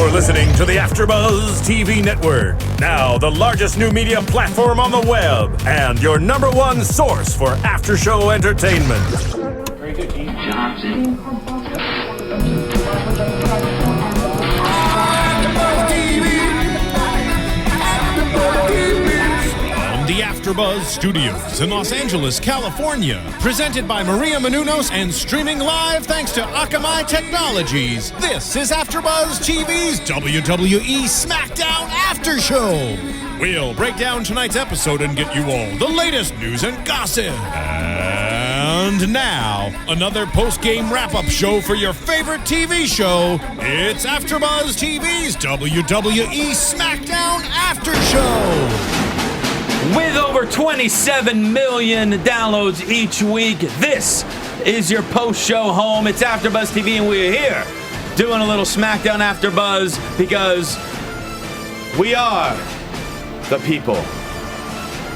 You're listening to the AfterBuzz TV Network, now the largest new media platform on the web, and your number one source for after-show entertainment. Very good, Keith Johnson. The AfterBuzz Studios in Los Angeles, California. Presented by Maria Menounos and streaming live thanks to Akamai Technologies. This is AfterBuzz TV's WWE SmackDown After Show. We'll break down tonight's episode and get you all the latest news and gossip. And now, another post-game wrap-up show for your favorite TV show. It's AfterBuzz TV's WWE SmackDown After Show. With over 27 million downloads each week, this is your post-show home. It's AfterBuzz TV, and we're here doing a little SmackDown AfterBuzz because we are the people.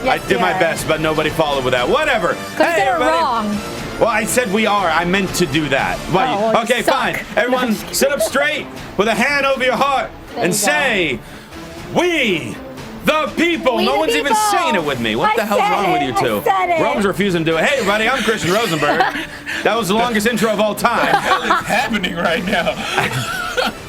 Yes, I did my best, but nobody followed with that. Whatever. Hey, everybody. Wrong. Well, I said we are. I meant to do that. Well, okay, fine. Everyone, sit up straight with a hand over your heart and say, "We." The people. We no the one's people. even saying it with me. What the hell's wrong with you two? Rome's refusing to do it. Hey, everybody, I'm Christian Rosenberg. That was the longest intro of all time. What the hell is happening right now?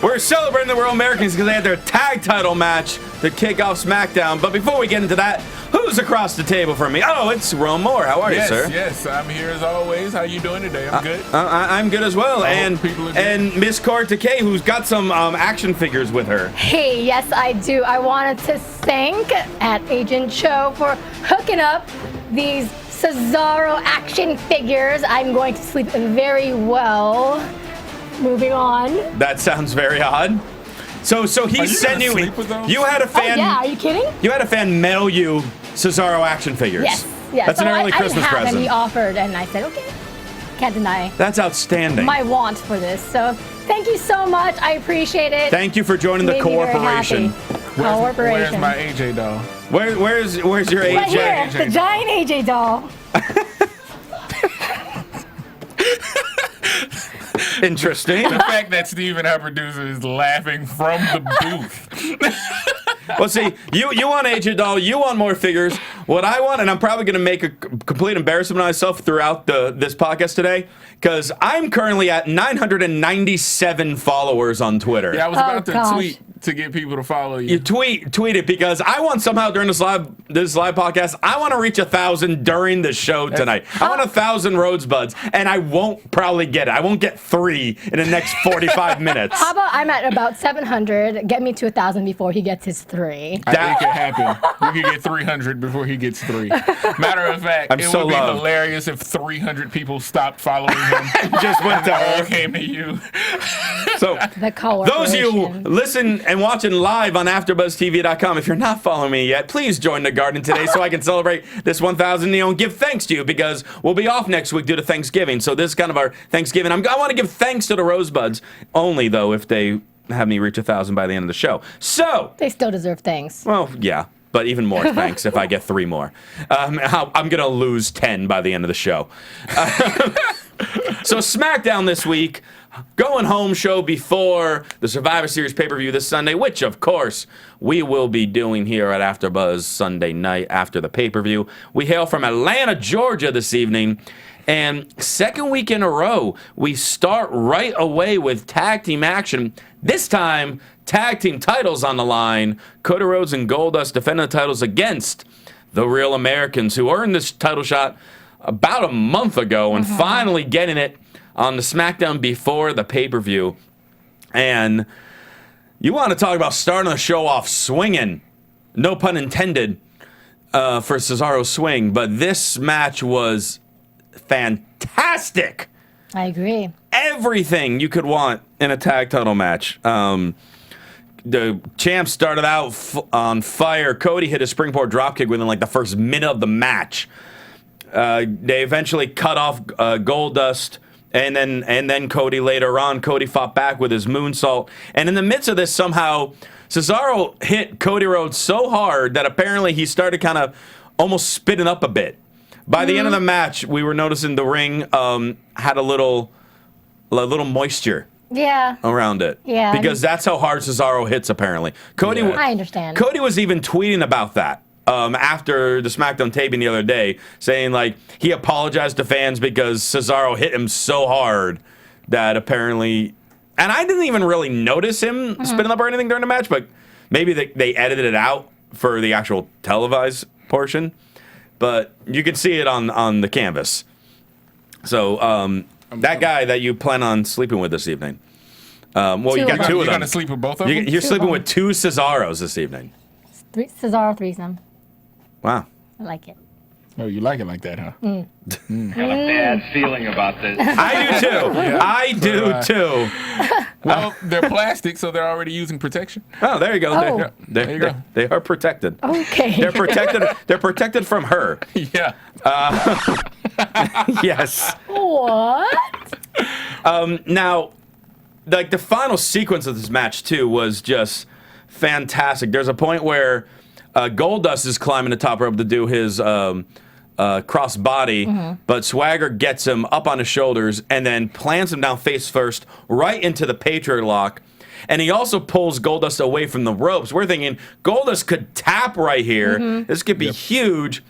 We're celebrating the World Americans because they had their tag title match to kick off SmackDown. But before we get into that, who's across the table from me? Oh, it's Rome Moore. How are you, sir? Yes, I'm here as always. How you doing today? I'm good. I'm good as well. I hope people are good. And Miss Takee, who's got some action figures with her. Hey, yes, I do. I wanted to thank at Agent Cho for hooking up these Cesaro action figures. I'm going to sleep very well. Moving on. That sounds very odd. So he sent you. You had a fan. Oh, yeah, are you kidding? You had a fan mail you Cesaro action figures. Yes. That's an early Christmas I didn't have present. them. He offered, and I said, okay. Can't deny That's outstanding. my want for this. So thank you so much. I appreciate it. Thank you for joining the Made me very corporation. happy. Where's my AJ doll? Where's your Right AJ? here, the giant AJ doll. Interesting. The fact that Steven, our producer, is laughing from the booth. Well, see, you want AJ doll, you want more figures. What I want, and I'm probably going to make a complete embarrassment of myself throughout this podcast today, because I'm currently at 997 followers on Twitter. Yeah, I was about to gosh. tweet to get people to follow you. You tweet it because I want somehow during this live podcast, I want to reach 1,000 during the show tonight. I want 1,000 Rosebuds, and I won't probably get it. I won't get 3 in the next 45 minutes. How about I'm at about 700. Get me to 1,000 before he gets his 3. I think it happen. We could get 300 before he gets 3. Matter of fact, I'm it so would be loved. hilarious if 300 people stopped following him. Just went to all her. came to you. So The those of you corporation. listen and watching live on AfterBuzzTV.com, if you're not following me yet, please join the garden today so I can celebrate this 1,000 and give thanks to you because we'll be off next week due to Thanksgiving. So this is kind of our Thanksgiving. I want to give thanks to the Rosebuds, only though if they have me reach 1,000 by the end of the show. So, They still deserve thanks. well, yeah. But even more thanks if I get 3 more. I'm going to lose 10 by the end of the show. So SmackDown this week, going home show before the Survivor Series pay-per-view this Sunday, which, of course, we will be doing here at AfterBuzz Sunday night after the pay-per-view. We hail from Atlanta, Georgia this evening. And second week in a row, we start right away with tag team action. This time, tag team titles on the line. Cody Rhodes and Goldust defending the titles against the Real Americans, who earned this title shot about a month ago and finally getting it on the SmackDown before the pay-per-view. And you want to talk about starting the show off swinging. No pun intended for Cesaro's swing, but this match was fantastic. I agree. Everything you could want in a tag title match. The champ started out on fire. Cody hit a springboard dropkick within like the first minute of the match. They eventually cut off Goldust, and then Cody later on. Cody fought back with his moonsault, and in the midst of this, somehow Cesaro hit Cody Rhodes so hard that apparently he started kind of almost spitting up a bit. By the end of the match, we were noticing the ring had a little moisture Yeah. around it. Yeah. Because that's how hard Cesaro hits, apparently. Cody, I understand. Cody was even tweeting about that after the SmackDown taping the other day, saying, like, he apologized to fans because Cesaro hit him so hard that apparently... And I didn't even really notice him spinning up or anything during the match, but maybe they edited it out for the actual televised portion. But you can see it on the canvas. So that guy that you plan on sleeping with this evening. Well, you got two of them. You're going to sleep with both of them? You're sleeping with two Cesaros this evening. Cesaro threesome. Wow. I like it. Oh, you like it like that, huh? Got a bad feeling about this. I do too. I do too. Well, they're plastic, so they're already using protection. Oh, there you go. Oh. There you go. They are protected. Okay. They're protected. They're protected from her. Yeah. Yes. What? Now, like the final sequence of this match too was just fantastic. There's a point where Goldust is climbing the top rope to do his cross body, but Swagger gets him up on his shoulders and then plants him down face first right into the Patriot Lock. And he also pulls Goldust away from the ropes. We're thinking Goldust could tap right here. This could be huge.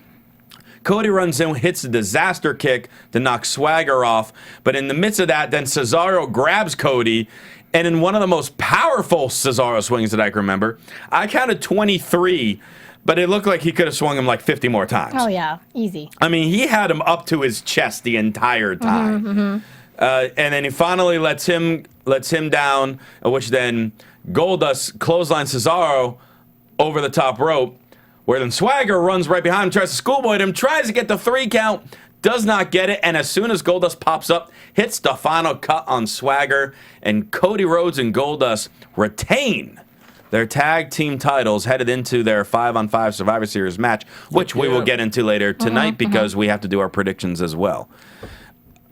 Cody runs in, hits a disaster kick to knock Swagger off. But in the midst of that, then Cesaro grabs Cody. And in one of the most powerful Cesaro swings that I can remember, I counted 23, but it looked like he could have swung him like 50 more times. Oh, yeah. Easy. I mean, he had him up to his chest the entire time. And then he finally lets him down, which then Goldust clotheslines Cesaro over the top rope, where then Swagger runs right behind him, tries to schoolboy him, tries to get the 3 count, does not get it, and as soon as Goldust pops up, hits the final cut on Swagger, and Cody Rhodes and Goldust retain their tag team titles headed into their 5-on-5 Survivor Series match, which we will get into later tonight because we have to do our predictions as well.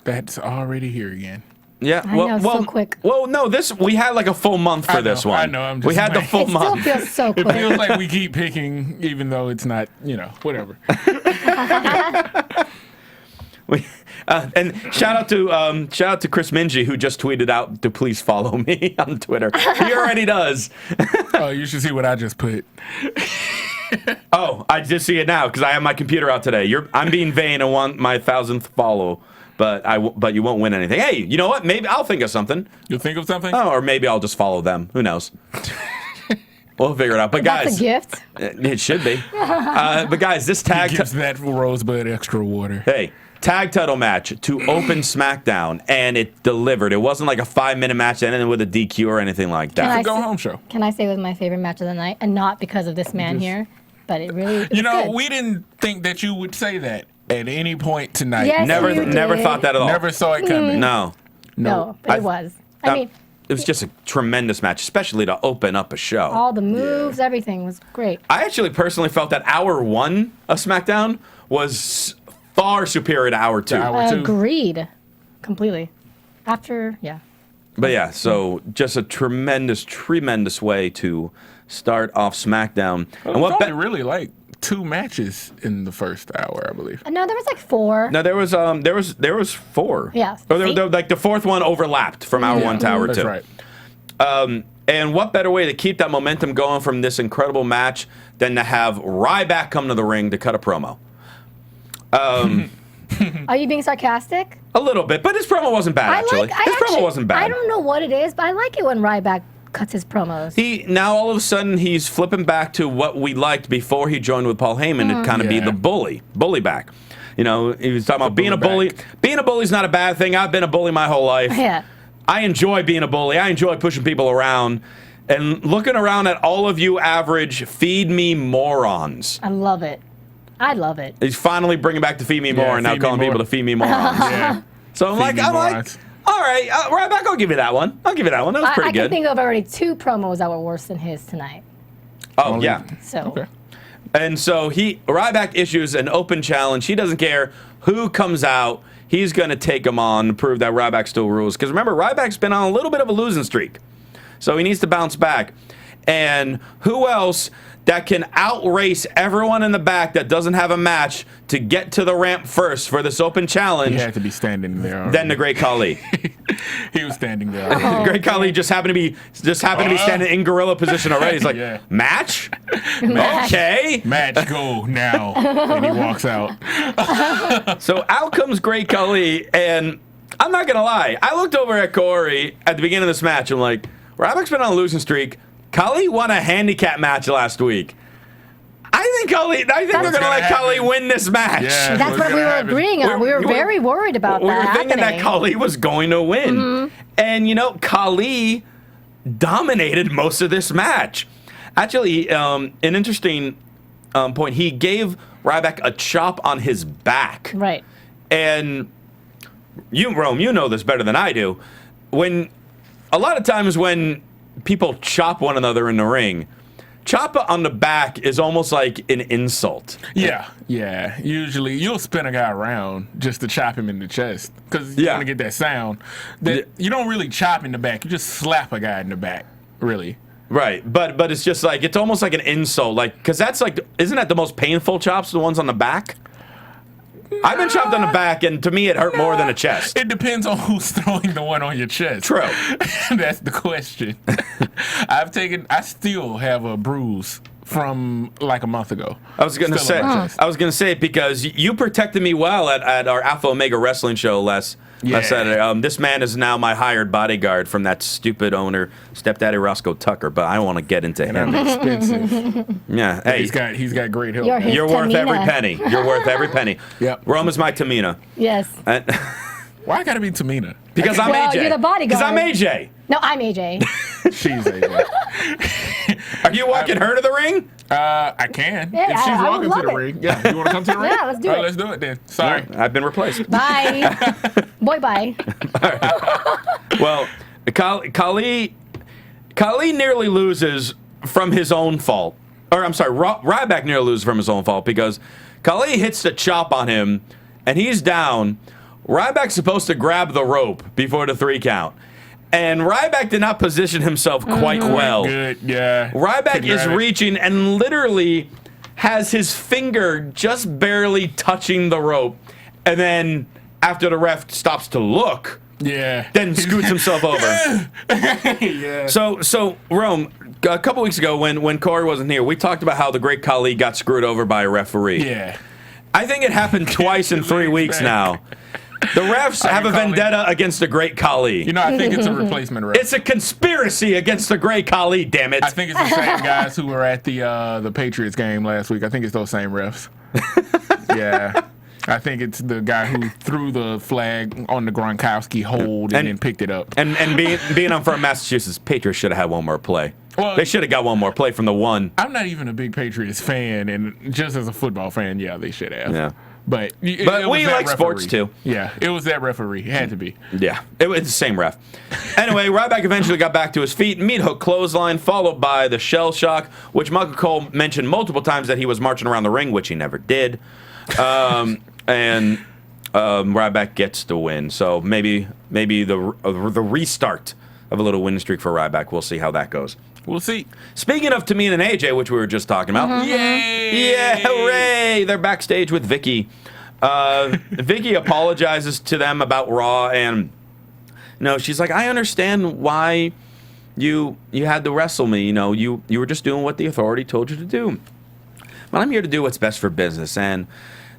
That's already here again. Yeah, I know, so quick. Well, no, we had like a full month for this one. I know, I'm just we had the saying. full It still month. feels so It quick. feels like we keep picking, even though it's not, whatever. And shout out to Chris Minji, who just tweeted out to please follow me on Twitter. He already does. Oh, you should see what I just put. Oh, I just see it now because I have my computer out today. I'm being vain and want my 1,000th follow, but you won't win anything. Hey, you know what? Maybe I'll think of something. You'll think of something? Oh, or maybe I'll just follow them. Who knows? We'll figure it out. But That's guys, a gift. it should be. But guys, this tag. Gives that Rosebud extra water. Hey. Tag title match to open SmackDown, and it delivered. It wasn't like a 5-minute match and ended with a DQ or anything like that. Can I Go say- home show. Can I say it was my favorite match of the night? And not because of this man here, but it really You know, good. we didn't think that you would say that at any point tonight. Yes, Never you did. thought that at all. Never saw it coming. No. No, but it was. I mean, it was just a tremendous match, especially to open up a show. all the moves, everything was great. I actually personally felt that hour 1 of SmackDown was far superior to hour 2. Hour 2. Agreed. Completely. After, yeah. But yeah, so just a tremendous, tremendous way to start off SmackDown. It was only really like 2 matches in the first hour, I believe. No, there was like 4. No, there was 4. Yeah. Or like the 4th one overlapped from hour 1 to hour 2. That's right. And what better way to keep that momentum going from this incredible match than to have Ryback come to the ring to cut a promo? Are you being sarcastic? A little bit, but his promo wasn't bad, actually. His promo wasn't bad. I don't know what it is, but I like it when Ryback cuts his promos. Now all of a sudden he's flipping back to what we liked before he joined with Paul Heyman to kind of be the bully back. You know, he was talking about being a bully. Being a bully's not a bad thing. I've been a bully my whole life. Yeah. I enjoy being a bully. I enjoy pushing people around. And looking around at all of you average feed me morons. I love it. I love it. He's finally bringing back the feed me more and now feed me calling people more. to feed me morons. Yeah. So I'm like, all right, Ryback, I'll give you that one. That was pretty I good. can think of already 2 promos that were worse than his tonight. Oh, yeah. So, Okay. And so Ryback issues an open challenge. He doesn't care who comes out. He's going to take him on to prove that Ryback still rules. Because remember, Ryback's been on a little bit of a losing streak. So he needs to bounce back. And who else that can outrace everyone in the back that doesn't have a match to get to the ramp first for this open challenge? He had to be standing there already. Than the Great Khali. He was standing there already. Great Khali just happened to be standing in gorilla position already. He's like, Yeah. match? Okay. Match, go now. And he walks out. So out comes Great Khali, and I'm not gonna lie, I looked over at Kaori at the beginning of this match. I'm like, Ryback's been on a losing streak. Khali won a handicap match last week. I think we're gonna let Khali win this match. Yeah. That's what we were agreeing on. We were very worried about We that were thinking happening. that Khali was going to win. Mm-hmm. And, Khali dominated most of this match. Actually, an interesting point, he gave Ryback a chop on his back. Right. And you, Rome, you know this better than I do. A lot of times when people chop one another in the ring, chop on the back is almost like an insult. Yeah. Usually, you'll spin a guy around just to chop him in the chest because you want to get that sound. You don't really chop in the back. You just slap a guy in the back, really. Right, but it's just like, it's almost like an insult, like, because that's like, isn't that the most painful chops, the ones on the back? I've been chopped on the back, and to me, it hurt more than a chest. It depends on who's throwing the one on your chest. True. That's the question. I still have a bruise from like a month ago. I was gonna Still on my chest. say it because you protected me well at our Alpha Omega wrestling show last Saturday. This man is now my hired bodyguard from that stupid owner, Stepdaddy Roscoe Tucker. But I don't want to get into And him. I'm expensive. Yeah, hey, He's got great help. You're his you're worth every Tamina. penny. You're worth every penny. Yep. Rome is my Tamina. Yes. Why I gotta be Tamina? Because I'm Well, AJ. you're the bodyguard. Because I'm AJ. No, I'm AJ. She's AJ. Are you walking her to the ring? I can. Yeah, if she's I would walking to love the it. ring. Yeah. You want to come to the ring? Yeah, let's do All right, it. let's do it then. Sorry. I've been replaced. Bye. Boy, bye. Well, Khali nearly loses from his own fault. Or, I'm sorry, Ryback nearly loses from his own fault because Khali hits the chop on him, and he's down. Ryback's supposed to grab the rope before the 3 count. And Ryback did not position himself quite well. Good, yeah. Ryback Couldn't is grab it. reaching and literally has his finger just barely touching the rope. And then after the ref stops to look, Yeah. then scoots himself over. Yeah. So Rome, a couple weeks ago when Corey wasn't here, we talked about how the Great Khali got screwed over by a referee. Yeah. I think it happened twice in 3 weeks now. The refs have a vendetta against the Great Khali. You know, I think it's a replacement ref. It's a conspiracy against the Great Khali, damn it. I think it's the same guys who were at the Patriots game last week. I think it's those same refs. Yeah. I think it's the guy who threw the flag on the Gronkowski hold and then picked it up. And being I'm from Massachusetts, Patriots should have had one more play. Well, They should have got one more play from the one. I'm not even a big Patriots fan, and just as a football fan, yeah, they should have. Yeah. But it But was we that like sports, referee. too. Yeah, it was that referee. It had to be. Yeah, it was the same ref. Anyway, Ryback eventually got back to his feet. Meat hook clothesline, followed by the shell shock, which Michael Cole mentioned multiple times that he was marching around the ring, which he never did. And Ryback gets the win. So maybe the restart of a little win streak for Ryback. We'll see how that goes. We'll see. Speaking of Tamina and AJ, which we were just talking about. Yay! Yeah, hooray! They're backstage with Vicky. Vicky apologizes to them about Raw, and she's like, I understand why you had to wrestle me. You were just doing what the authority told you to do. But I'm here to do what's best for business, and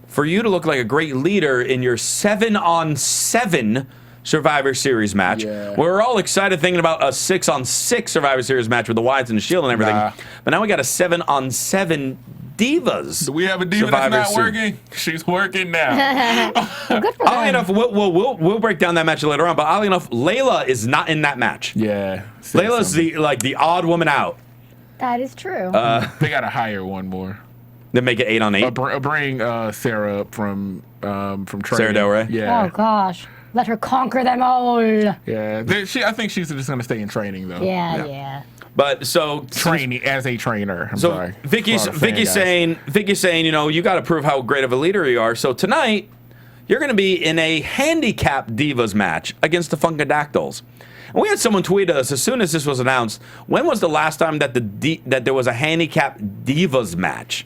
for you to look like a great leader in your 7-on-7 Survivor Series match. Yeah. We're all excited thinking about a 6-on-6 Survivor Series match with the Wyatts and the Shield and everything. Nah. But now we got a 7-on-7 Divas. Do we have a diva Survivor that's not Series. working? She's working now. Well, good for Oddly them. enough, we'll break down that match later on. But oddly enough, Layla is not in that match. Yeah. Layla's the odd woman out. That is true. They got to hire one more. Then make it 8-on-8. Bring Sarah up from training. Sarah Del Rey? Yeah. Oh gosh, let her conquer them all. Yeah. I think she's just going to stay in training, though. Yeah. But so Training as a trainer. I'm So sorry. Vicky's For all the fan guys. saying, you got to prove how great of a leader you are. So tonight, you're going to be in a handicap divas match against the Funkadactyls. And we had someone tweet us as soon as this was announced. When was the last time that that there was a handicap divas match?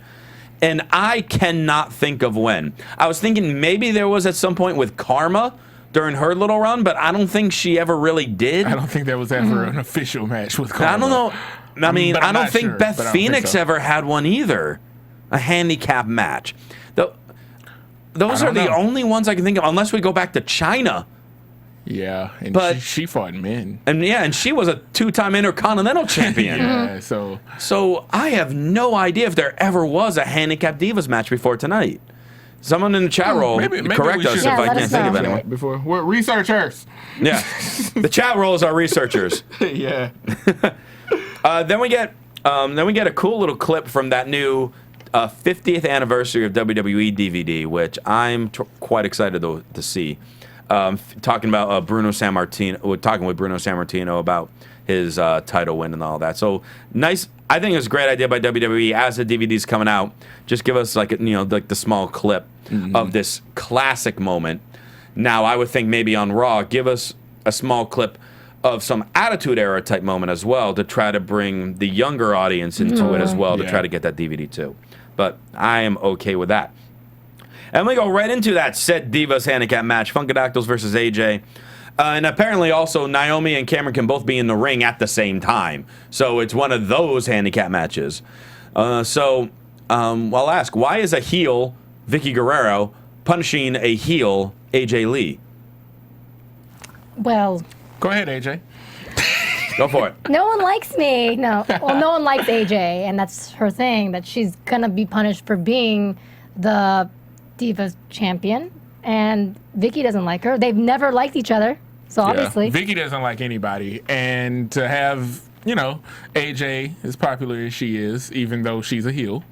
And I cannot think of when. I was thinking maybe there was at some point with Karma during her little run, but I don't think she ever really did. I don't think there was ever an official match with Karma. I don't know. I mean, I don't think sure, Beth Phoenix ever had one either. A handicap match. Those are the only ones I can think of, unless we go back to China. Yeah, and but she fought men. And she was a 2-time Intercontinental Champion. Yeah, so I have no idea if there ever was a handicap divas match before tonight. Someone in the chat roll correct us if I can't think of anyone. Before we're researchers. Yeah, the chat rolls are researchers. Yeah. Then we get a cool little clip from that new 50th anniversary of WWE DVD, which I'm quite excited to see. Talking about Bruno Sammartino, talking with Bruno Sammartino about his title win and all that. So nice. I think it's a great idea by WWE as the DVD's coming out. Just give us like the small clip of this classic moment. Now I would think maybe on Raw, give us a small clip of some Attitude Era type moment as well to try to bring the younger audience into it as well to try to get that DVD too. But I am okay with that. And we go right into that said Divas handicap match, Funkadactyls versus AJ. And apparently also Naomi and Cameron can both be in the ring at the same time. So it's one of those handicap matches. I'll ask, why is a heel, Vicky Guerrero, punishing a heel, AJ Lee? Well, go ahead, AJ. Go for it. No one likes me. No. Well, no one likes AJ, and that's her thing, that she's going to be punished for being the Divas champion, and Vicky doesn't like her. They've never liked each other, so obviously. Vicky doesn't like anybody, and to have, AJ as popular as she is, even though she's a heel,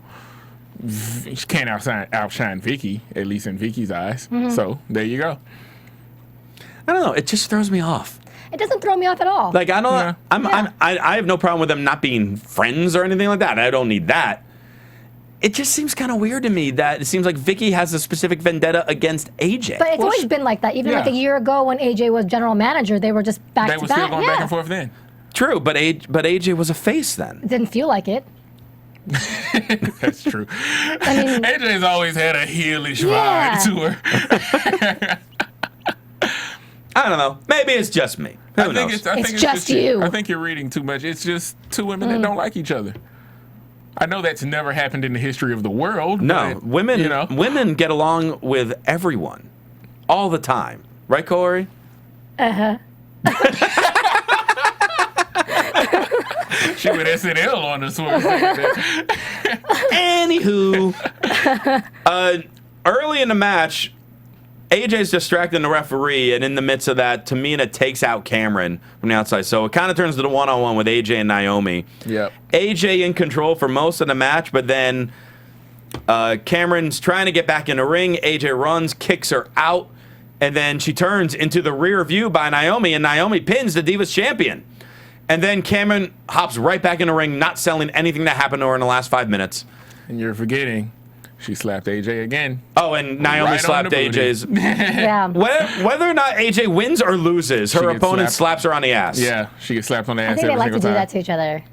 she can't outshine Vicky, at least in Vicky's eyes. So there you go. I don't know. It just throws me off. It doesn't throw me off at all. Like, I have no problem with them not being friends or anything like that. I don't need that. It just seems kind of weird to me that it seems like Vicky has a specific vendetta against AJ. But it's always been like that. Even like a year ago when AJ was general manager, they were just back to back. They were still going back and forth then. True, but AJ was a face then. It didn't feel like it. That's true. I mean, AJ's always had a heelish vibe to her. I don't know. Maybe it's just me. Who knows? I think it's just you. I think you're reading too much. It's just two women that don't like each other. I know that's never happened in the history of the world. No, but, women get along with everyone all the time. Right, Kaori? Uh-huh. She would SNL on us. Anywho, early in the match, AJ's distracting the referee, and in the midst of that, Tamina takes out Cameron from the outside. So it kind of turns to the one-on-one with AJ and Naomi. Yep. AJ in control for most of the match, but then Cameron's trying to get back in the ring. AJ runs, kicks her out, and then she turns into the rear view by Naomi, and Naomi pins the Divas champion. And then Cameron hops right back in the ring, not selling anything that happened to her in the last 5 minutes. And you're forgetting, she slapped AJ again. Oh, and Naomi slapped AJ's. Yeah. Whether or not AJ wins or loses, her opponent slaps her on the ass. Yeah, she gets slapped on the ass. I think they like to do that to each other.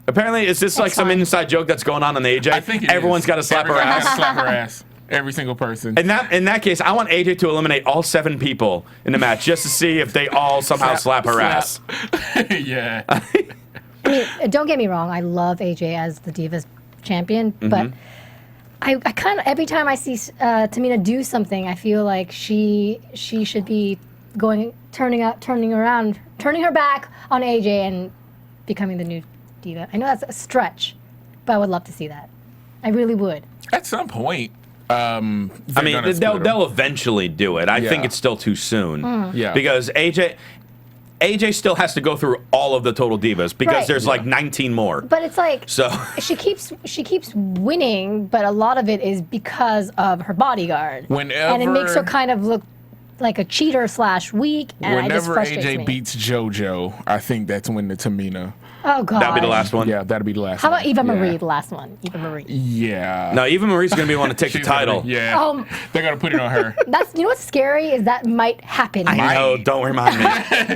Apparently, is this like some inside joke that's going on AJ? I think everyone's got to slap her ass. Slap her ass. Every single person. In that case, I want AJ to eliminate all 7 people in the match just to see if they all somehow slap her ass. Yeah. I mean, don't get me wrong. I love AJ as the Divas champion, but I kind of, every time I see Tamina do something, I feel like she should be turning her back on AJ and becoming the new diva. I know that's a stretch, but I would love to see that. I really would. At some point. I mean, they'll eventually do it. I think it's still too soon. Yeah. Because AJ still has to go through all of the Total Divas because there's like 19 more. But it's like she keeps winning, but a lot of it is because of her bodyguard. Whenever, and it makes her kind of look like a cheater / weak, and it just Whenever frustrates AJ me. beats JoJo, I think that's when the Tamina. Oh God. That'd be the last one. Yeah, that'll be the last How one. about Eva Yeah. Marie, the last one? Eva Marie. Yeah. No, Eva Marie's going to be the one to take the She's gonna title. be- yeah. They're going to put it on her. That's what's scary is that might happen. I know, don't remind me.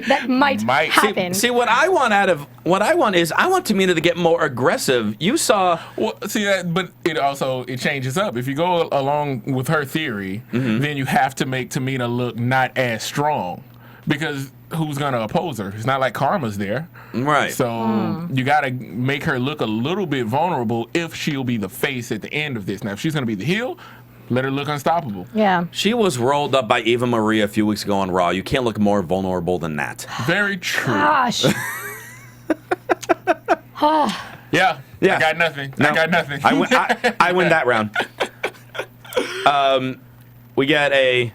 That might Might. happen. See, what I want is I want Tamina to get more aggressive. You saw Well, see that, but it changes up. If you go along with her theory, then you have to make Tamina look not as strong, because who's gonna oppose her? It's not like Karma's there, right. so you gotta make her look a little bit vulnerable if she'll be the face at the end of this. Now, if she's gonna be the heel, let her look unstoppable. Yeah. She was rolled up by Eva Marie a few weeks ago on Raw. You can't look more vulnerable than that. Very true. Gosh. Yeah. Yeah. I got nothing. No. I got nothing. I win that round. We get a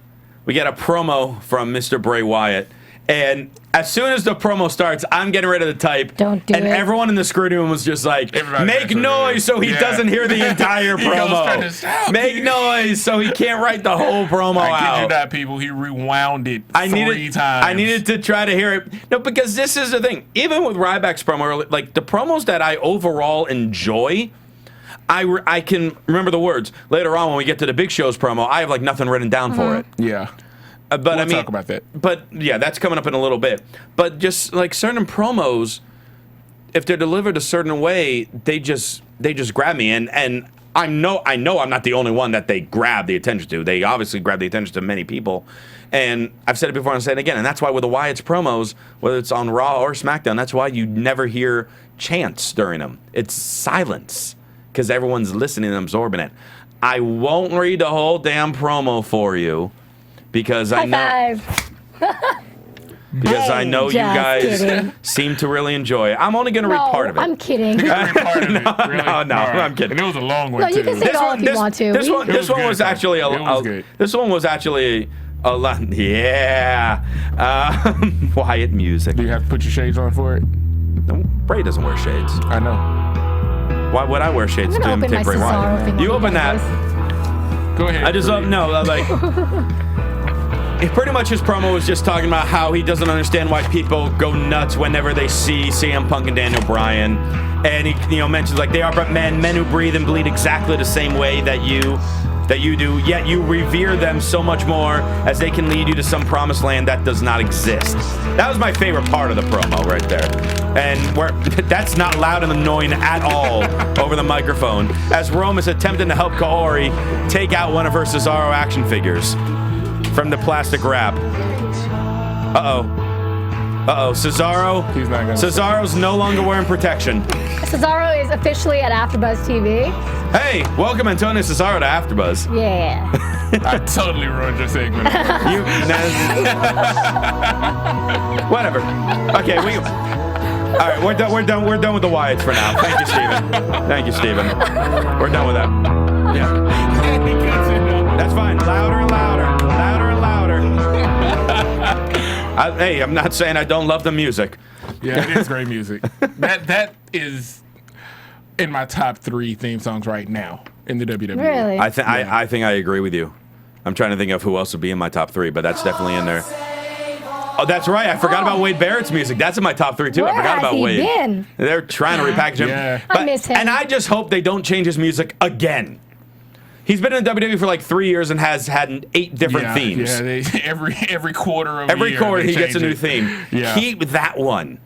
promo from Mr. Bray Wyatt, and as soon as the promo starts, I'm getting ready to type. Don't do and it. everyone in the screen room was just like, Everybody make that's what it noise is. so he Yeah. doesn't hear the entire He goes trying to promo. shout. Make noise so he can't write the whole promo I kid you out. not, people. He rewound it I three needed, times. I needed to try to hear it. No, because this is the thing. Even with Ryback's promo, like the promos that I overall enjoy, I can remember the words. Later on, when we get to the Big Show's promo, I have like nothing written down for it. Yeah. But We'll I mean, talk about that. But yeah, that's coming up in a little bit. But just like certain promos, if they're delivered a certain way, they just grab me. And I know I'm not the only one that they grab the attention to. They obviously grab the attention to many people. And I've said it before and I'll say it again. And that's why with the Wyatt's promos, whether it's on Raw or SmackDown, that's why you never hear chants during them. It's silence because everyone's listening and absorbing it. I won't read the whole damn promo for you because I know. High five. Because I Hey, know you just guys kidding. seem to really enjoy it. I'm only going to read No, part of it. I'm kidding. You gotta read part of it, really? no, All right. I'm kidding. And it was a long one, No, you too. can say it all if you want to. This one, It this was one good, was though. actually It was good. This one was actually a lot. Yeah, Wyatt music. Do you have to put your shades on for it? No, Bray doesn't wear shades. I know. Why would I wear shades I'm to gonna open my imitate Bray Cesaro Wyatt? thing. You on open that. guys. Go ahead. I just Kareem. no, like. Pretty much his promo was just talking about how he doesn't understand why people go nuts whenever they see CM Punk and Daniel Bryan. And he mentions like they are but men who breathe and bleed exactly the same way that you do, yet you revere them so much more as they can lead you to some promised land that does not exist. That was my favorite part of the promo right there. And that's not loud and annoying at all over the microphone, as Rome is attempting to help Kaori take out one of her Cesaro action figures from the plastic wrap. Cesaro. He's not gonna- Cesaro's no longer wearing protection. Cesaro is officially at AfterBuzz TV. Hey, welcome Antonio Cesaro to AfterBuzz. Yeah. I totally ruined your segment. Whatever. Okay, all right, we're done with the Wyatts for now. Thank you, Steven. We're done with that. Yeah. That's fine. Louder and louder. Hey, I'm not saying I don't love the music. Yeah, it is great music. That is in my top 3 theme songs right now in the WWE. Really? I think I agree with you. I'm trying to think of who else would be in my top 3, but that's definitely in there. Oh, that's right. I forgot about Wade Barrett's music. That's in my top 3 too. Where I forgot has about he Wade. been? They're trying to repackage him. Yeah. I miss him. And I just hope they don't change his music again. He's been in WWE for like 3 years and has had 8 different themes. Yeah, every quarter of Every year, quarter they he gets a change new it. theme. Yeah. Keep that one.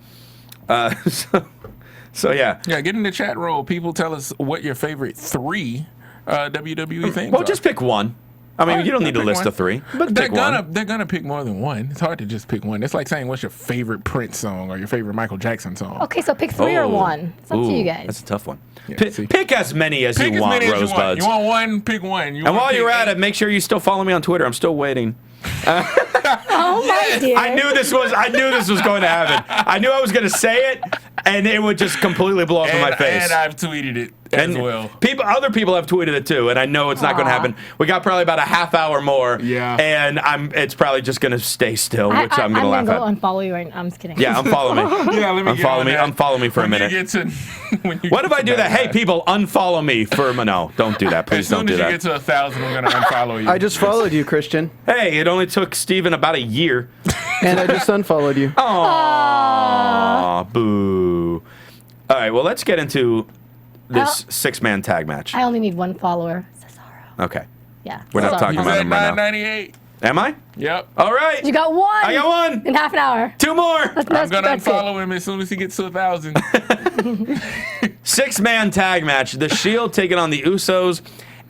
So yeah. Yeah, get in the chat roll. People tell us what your favorite 3 WWE themes Well, are. just pick one. I mean, you don't need to pick list one. the 3, but They're pick one. gonna pick more than one. It's hard to just pick one. It's like saying what's your favorite Prince song or your favorite Michael Jackson song. Okay, so pick 3 or 1. It's up to you guys. That's a tough one. Yeah, see. Pick as many as Pick you as want, many as Rosebuds. you want one, pick one. And while you're at it, make sure you still follow me on Twitter. I'm still waiting. Oh my dear. I knew this was going to happen. I knew I was going to say it, And it would just completely blow up in my face. And I've tweeted it as well. Other people have tweeted it too, and I know it's not going to happen. We got probably about a half hour more. Yeah. And it's probably just going to stay still, which I'm going to laugh go at. unfollow you right now. I'm just kidding. Yeah, unfollow me. Yeah, let me Unfollow me for a minute. What if I do that? Hey, people, unfollow me for no. Don't do that. Please don't do that. As soon as you get to 1,000, I'm going to unfollow you. I just followed you, Christian. Hey, it only took Steven about a year. And I just unfollowed you. Aw, boo. All right, well, let's get into this six-man tag match. I only need one follower. Cesaro. Okay. Yeah. We're not talking He's about at him right now. 998. Am I? Yep. All right. You got one. I got one. In half an hour. Two more. I'm going to that's unfollow him as soon as he gets to 1,000. Six-man tag match. The Shield taking on the Usos,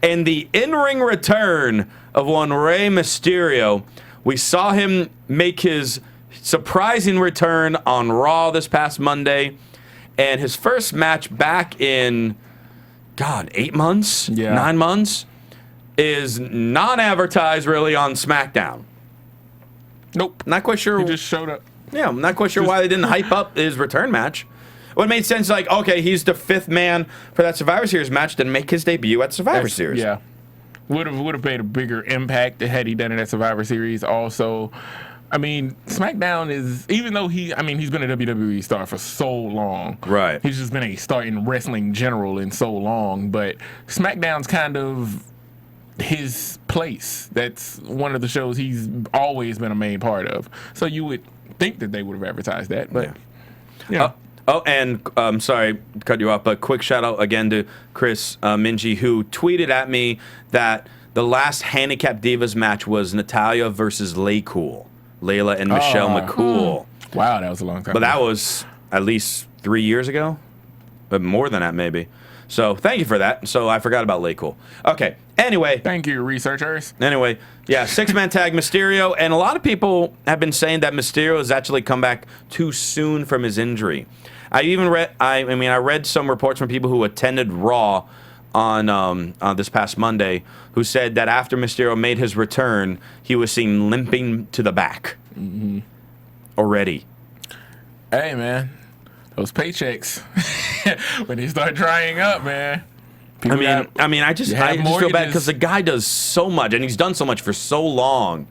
and the in-ring return of one Rey Mysterio. We saw him make his surprising return on Raw this past Monday, and his first match back in, 8 months? Yeah. 9 months? Is non-advertised really on SmackDown. Nope. Not quite sure. He just showed up. Yeah, I'm not quite sure why they didn't hype up his return match. Well, it made sense, like, okay, he's the fifth man for that Survivor Series match, then make his debut at Survivor Series. Yeah. Would have made a bigger impact had he done it at Survivor Series. Also, I mean, SmackDown is, even though he's been a WWE star for so long. Right. He's just been a star in wrestling in general in so long, but SmackDown's kind of his place. That's one of the shows he's always been a main part of. So you would think that they would have advertised that, but yeah. And sorry to cut you off, but quick shout out again to Chris Minji, who tweeted at me that the last Handicap Divas match was Natalya versus Layla and Michelle McCool. Wow, that was a long time But ago. that was at least 3 years ago, but more than that maybe. So thank you for that. So I forgot about Laycool. Okay. Anyway. Thank you, researchers. Anyway, yeah, six-man tag Mysterio, and a lot of people have been saying that Mysterio has actually come back too soon from his injury. I even read, I read some reports from people who attended Raw on this past Monday, who said that after Mysterio made his return, he was seen limping to the back already. Hey, man, those paychecks when they start drying up, man. I just feel bad because the guy does so much, and he's done so much for so long.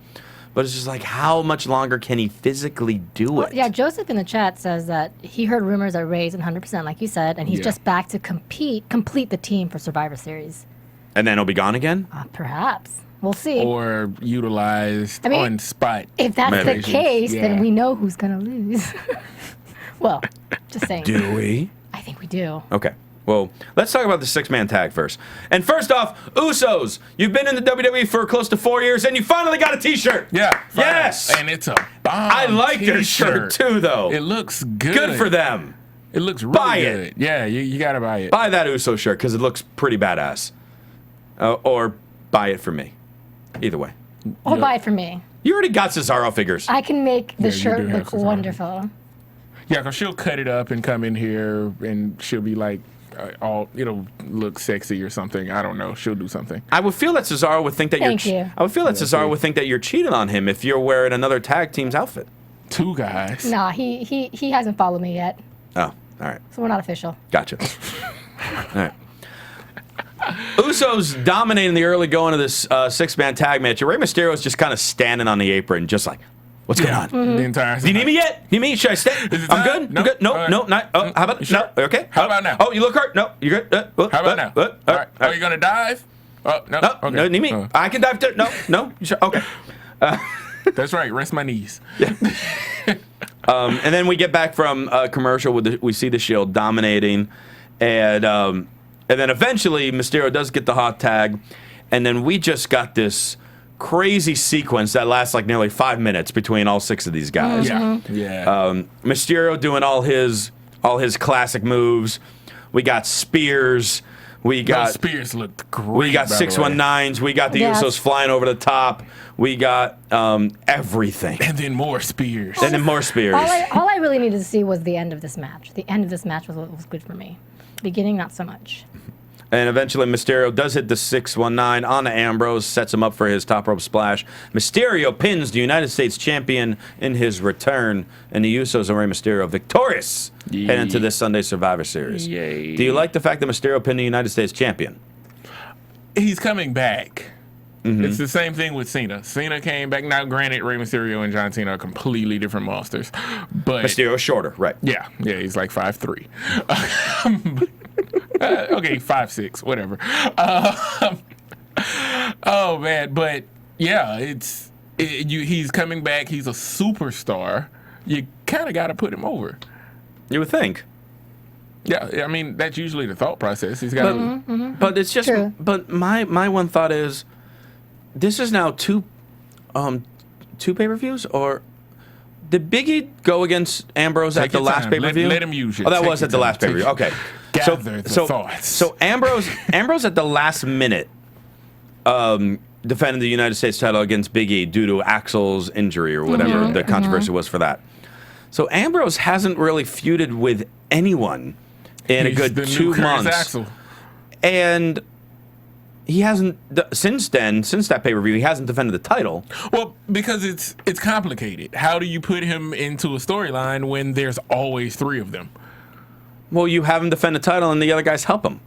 But it's just like, how much longer can he physically do it? Yeah, Joseph in the chat says that he heard rumors that Ray's 100%, like you said, and he's just back to complete the team for Survivor Series. And then he'll be gone again? Perhaps. We'll see. Or utilized on spot. If that's the case, then Yeah. we know who's going to lose. Well, just saying. Do we? I think we do. Okay. Well, let's talk about the six-man tag first. And first off, Usos, you've been in the WWE for close to 4 years, and you finally got a T-shirt. Yeah. Yes. And it's a bomb I like their shirt, too, though. It looks good. Good for them. It looks really Buy good. it. Yeah, you got to buy it. Buy that Uso shirt, because it looks pretty badass. Or buy it for me. Either way. Or buy it for me. You already got Cesaro figures. I can make the you shirt do have look Cesaro. wonderful. Yeah, because she'll cut it up and come in here, and she'll be like, it'll look sexy or something. I don't know. She'll do something. I would feel that Cesaro would think that Thank you. I would feel that Cesaro would think that you're cheating on him if you're wearing another tag team's outfit. Two guys. Nah, he hasn't followed me yet, Oh, all right. so we're not official. Gotcha. All right. Usos dominating the early going of this six-man tag match. Rey Mysterio is just kind of standing on the apron, just like, what's going on? The entire Do you need me yet? Need me? Should I stay? it I'm time? good. No? I'm good. No, All right. no, not. Oh, how about Sure. no? Okay. How about now? Oh, you look hurt. No, you good? How about now? All right. Are you going to dive? Oh, no. No, Okay. no, need me? I can dive too. No, no. You sure? Okay. That's right. Rest my knees. And then we get back from commercial with we see the Shield dominating, and then eventually Mysterio does get the hot tag, and then we just got this crazy sequence that lasts like nearly 5 minutes between all six of these guys. Yeah. Mysterio doing all his classic moves. We got spears. We Those got spears looked great. we got by the way. 619s. We got the Yes. Usos flying over the top. We got everything. And then more spears. And then more spears. All I really needed to see was the end of this match. The end of this match was what was good for me. Beginning, not so much. And eventually Mysterio does hit the 619 on Ambrose, sets him up for his top rope splash. Mysterio pins the United States champion in his return, and the Usos and Rey Mysterio victorious heading into this Sunday Survivor Series. Yay. Do you like the fact that Mysterio pinned the United States champion? He's coming back. It's the same thing with Cena. Cena came back. Now, granted, Rey Mysterio and John Cena are completely different monsters, but Mysterio is shorter, right? yeah, he's like 5'3". Okay, 5'6", whatever. Oh man, but yeah, he's coming back. He's a superstar. You kind of got to put him over. You would think. Yeah, I mean that's usually the thought process. He's got. But it's just. True. But my one thought is, this is now two pay-per-views, or did Big E go against Ambrose at the last pay-per-view? Let him use it. Oh, that Take was your at the time. last pay-per-view. Okay. Gather the thoughts. So Ambrose at the last minute defended the United States title against Big E due to Axel's injury or whatever the controversy was for that. So Ambrose hasn't really feuded with anyone in a He's good the 2 new Curtis months. Axel. And he hasn't since that pay-per-view, he hasn't defended the title. Well, because it's complicated. How do you put him into a storyline when there's always 3 of them? Well, you have him defend the title and the other guys help him.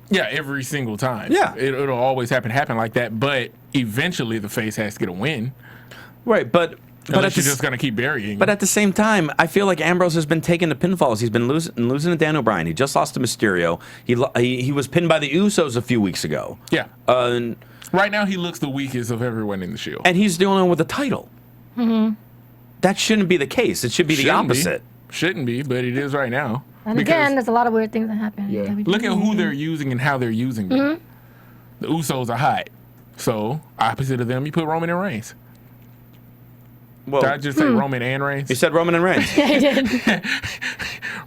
Yeah, every single time. Yeah. It'll always happen like that. But eventually the face has to get a win. Right, but Unless you're just going to keep burying But him. at the same time, I feel like Ambrose has been taking the pinfalls. He's been losing to Daniel Bryan. He just lost to Mysterio. He was pinned by the Usos a few weeks ago. Yeah. And Right now he looks the weakest of everyone in the Shield. he's the only one with the title. That shouldn't be the case. It should be the opposite. Shouldn't be, but it is right now. And Because- again, there's a lot of weird things that happen. in Yeah. WWE. Look at who they're using and how they're using them. The Usos are hot. So, opposite of them, you put Roman and Reigns. Well, Did I just say Roman and Reigns? you said Roman and Reigns. I did.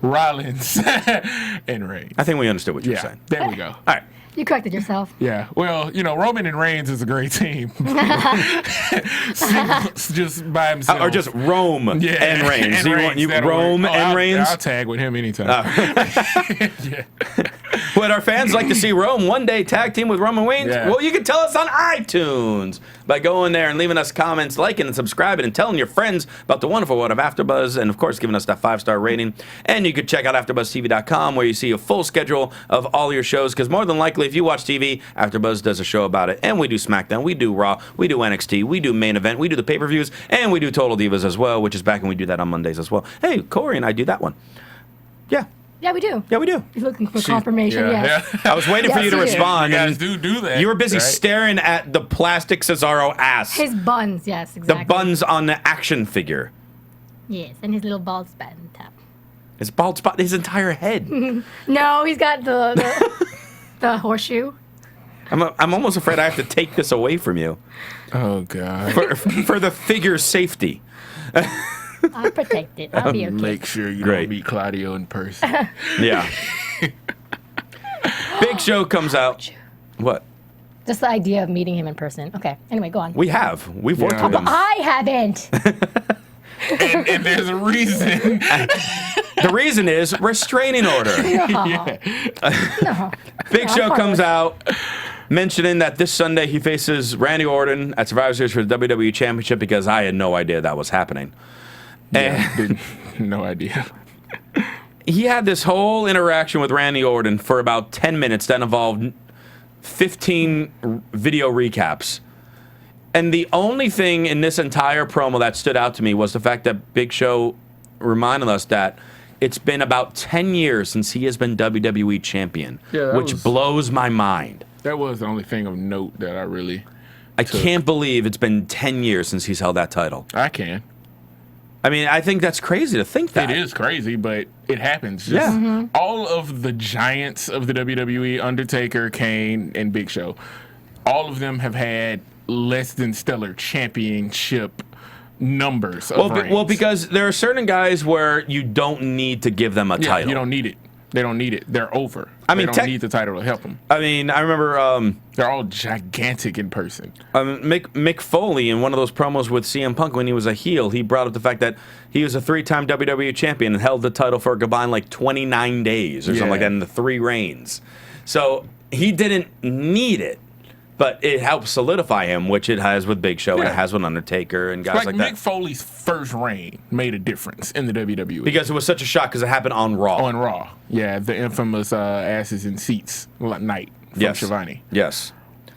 Rollins and Reigns. I think we understood what you were Yeah, saying. there we go. All right. You corrected yourself. Yeah, well, Roman and Reigns is a great team. Just by himself. Or just Rome and Reigns. You that'll Rome work. and Reigns? I'll tag with him anytime. Yeah. Would our fans like to see Rome one day tag team with Roman Reigns? Yeah. Well, you can tell us on iTunes by going there and leaving us comments, liking and subscribing, and telling your friends about the wonderful world of AfterBuzz, and of course giving us that 5-star rating. And you could check out AfterBuzzTV.com, where you see a full schedule of all your shows. Because more than likely, if you watch TV, AfterBuzz does a show about it. And we do SmackDown, we do Raw, we do NXT, we do Main Event, we do the pay-per-views, and we do Total Divas as well, which is back, and we do that on Mondays as well. Hey, Kaori and I do that one. Yeah. Yeah, we do. Yeah, we do. You're looking for confirmation, yes. Yeah. I was waiting for Yes, you to you do. respond. You and guys do that. You were busy right? staring at the plastic Cesaro ass. His buns, yes, The exactly. buns on the action figure. Yes, and his little bald spot on top. His bald spot, his entire head. No, he's got the horseshoe. I'm almost afraid I have to take this away from you Oh, God. for the figure's safety. I'll protect it. I'll be okay. Make sure you Great. don't meet Claudio in person. Yeah. Big Show comes out. What? Just the idea of meeting him in person. Okay. Anyway, go on. We've worked Yeah. with him. I haven't. and there's a reason. The reason is restraining order. Big Show comes out mentioning that this Sunday he faces Randy Orton at Survivor Series for the WWE Championship, because I had no idea that was happening. And No idea. he had this whole interaction with Randy Orton for about 10 minutes that involved 15 video recaps. And the only thing in this entire promo that stood out to me was the fact that Big Show reminded us that it's been about 10 years since he has been WWE champion, Yeah, that which was- blows my mind. That was the only thing of note that I really... I can't believe it's been 10 years since he's held that title. I can. I mean, I think that's crazy to think that. It is crazy, but it happens. Yeah. Mm-hmm. All of the giants of the WWE, Undertaker, Kane, and Big Show, all of them have had less than stellar championship numbers of reigns. Well, because there are certain guys where you don't need to give them a Yeah, title. you don't need it. They don't need it. They're over. I mean, they don't need the title to help them. I mean, I remember They're all gigantic in person. Mick Foley in one of those promos with CM Punk when he was a heel, he brought up the fact that he was a 3-time WWE champion and held the title for a combined like 29 days or something Yeah. like that in the 3 reigns. So he didn't need it, but it helped solidify him, which it has with Big Show and it has with Undertaker and guys like that. Mick Foley's first reign made a difference in the WWE. Because it was such a shock because it happened on Raw. On Raw. Yeah, the infamous asses in seats night from Shivani. Yes.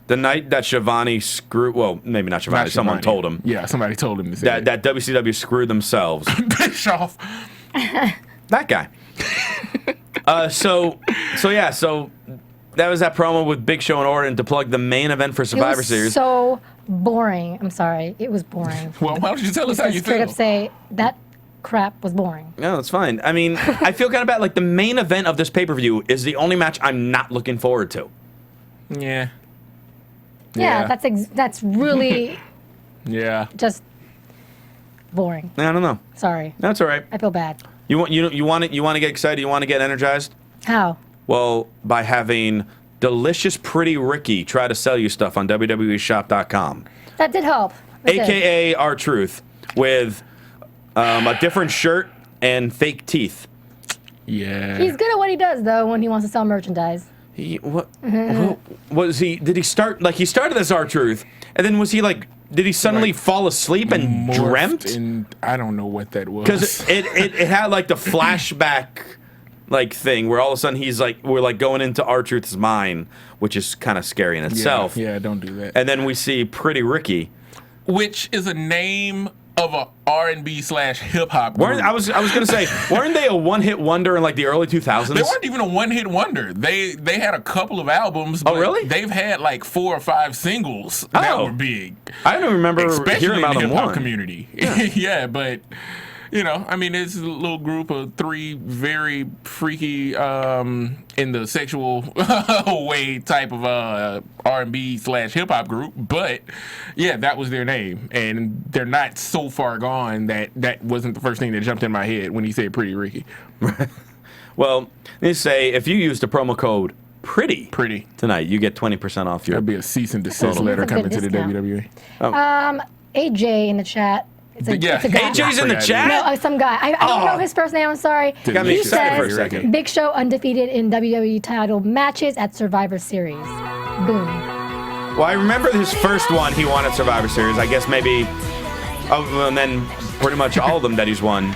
The night that Shivani screwed, well, maybe not Shivani, someone told him. Yeah, somebody told him to say that WCW screwed themselves. Bischoff. That guy. So that was that promo with Big Show and Orton to plug the main event for Survivor Series. So boring. I'm sorry. It was boring. Well, why don't you tell us how you straight feel? up say that crap was boring. No, that's fine. I mean, I feel kind of bad. Like, the main event of this pay-per-view is the only match I'm not looking forward to. Yeah. Yeah, that's really just boring. I don't know. Sorry. That's all right. I feel bad. You want to get excited? You want to get energized? How? Well, by having Delicious Pretty Ricky try to sell you stuff on WWEshop.com. That did help. AKA R-Truth, with a different shirt and fake teeth. Yeah. He's good at what he does, though, when he wants to sell merchandise. What was he? Did he start like he started as R-Truth, and then was he like? Did he suddenly fall asleep and dreamt? And I don't know what that was. Because it had like the flashback like thing where all of a sudden we're like going into R-Truth's mind, which is kind of scary in itself. Yeah, don't do that. And then we see Pretty Ricky, which is a name of a R&B / hip hop group. I was gonna say, weren't they a one-hit wonder in like the early 2000s? They weren't even a one-hit wonder. They had a couple of albums. Oh, really? They've had like 4 or 5 singles that were big. I don't remember especially hearing about in the them. hip hop community. Yeah, but you know, I mean, it's a little group of 3 very freaky, in the sexual way type of R&B / hip hop group. But yeah, that was their name, and they're not so far gone that wasn't the first thing that jumped in my head when he said Pretty Ricky. Well, let me say, if you use the promo code Pretty tonight, you get 20% off your. That'd be a cease and desist letter That's a coming good to the discount. WWE. AJ in the chat. It's a guy. AJ's in the chat? No, some guy. I don't know his first name. I'm sorry. Got me He excited for a says, second. Big Show undefeated in WWE title matches at Survivor Series. Boom. Well, I remember his first one he won at Survivor Series. I guess maybe, and then pretty much all of them that he's won,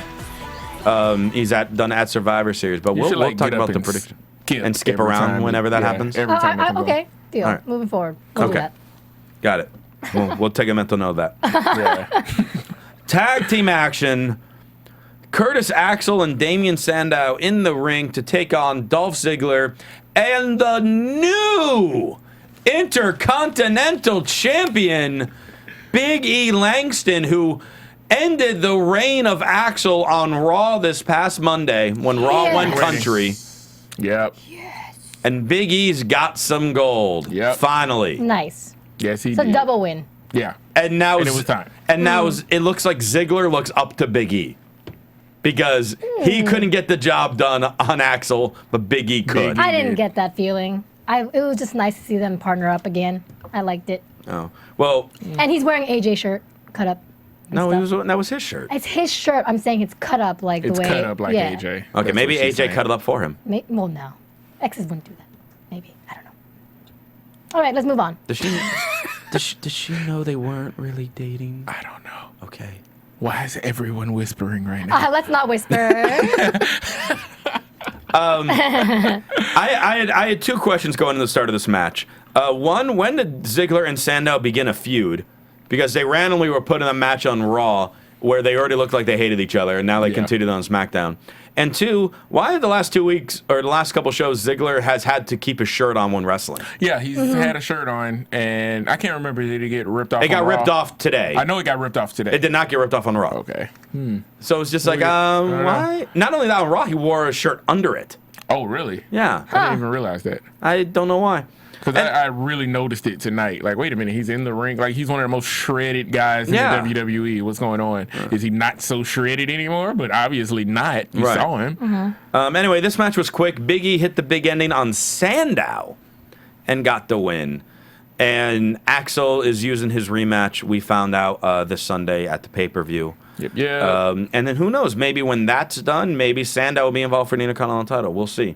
he's done at Survivor Series. But we'll talk about the prediction and skip around whenever that happens. Every time Okay, deal. All right. Moving forward. We'll do that. Got it. We'll take a mental note of that. Yeah. Tag team action. Curtis Axel and Damian Sandow in the ring to take on Dolph Ziggler and the new Intercontinental Champion, Big E Langston, who ended the reign of Axel on Raw this past Monday when Raw went country. Yep. And Big E's got some gold. Yep. Finally. Nice. Yes, he It's did. a double win. Yeah. And now And it was time. And now it looks like Ziggler looks up to Big E. Because he couldn't get the job done on Axel, but Big E could. I didn't get that feeling. It was just nice to see them partner up again. I liked it. Oh. Well, And he's wearing AJ shirt, cut up. and no, stuff. that was his shirt. It's his shirt. I'm saying it's cut up like It's the way. cut up like AJ. Okay, That's maybe what she's AJ saying. cut it up for him. Well, no. Exes wouldn't do that. Maybe. I don't know. All right, let's move on. Does she know they weren't really dating? I don't know. Okay. Why is everyone whispering right now? Let's not whisper. I had 2 questions going into the start of this match. One, when did Ziggler and Sandow begin a feud? Because they randomly were put in a match on Raw where they already looked like they hated each other, and now they continued on SmackDown. And 2, why the last 2 weeks or the last couple shows Ziggler has had to keep his shirt on when wrestling? Yeah, he's had a shirt on, and I can't remember, did it get ripped off? It got on ripped Raw? off today. I know it got ripped off today. It did not get ripped off on Raw. Okay. So it's just like, why? Not only that on Raw, he wore a shirt under it. Oh, really? Yeah. I didn't even realize that. I don't know why. Because I really noticed it tonight. Like, wait a minute, he's in the ring. Like, he's one of the most shredded guys in the WWE. What's going on? Is he not so shredded anymore? But obviously not. You saw him. Anyway, this match was quick. Big E hit the big ending on Sandow and got the win. And Axel is using his rematch, we found out this Sunday at the pay-per-view. Yep. Yeah. And then who knows? Maybe when that's done, maybe Sandow will be involved for the Intercontinental title. We'll see.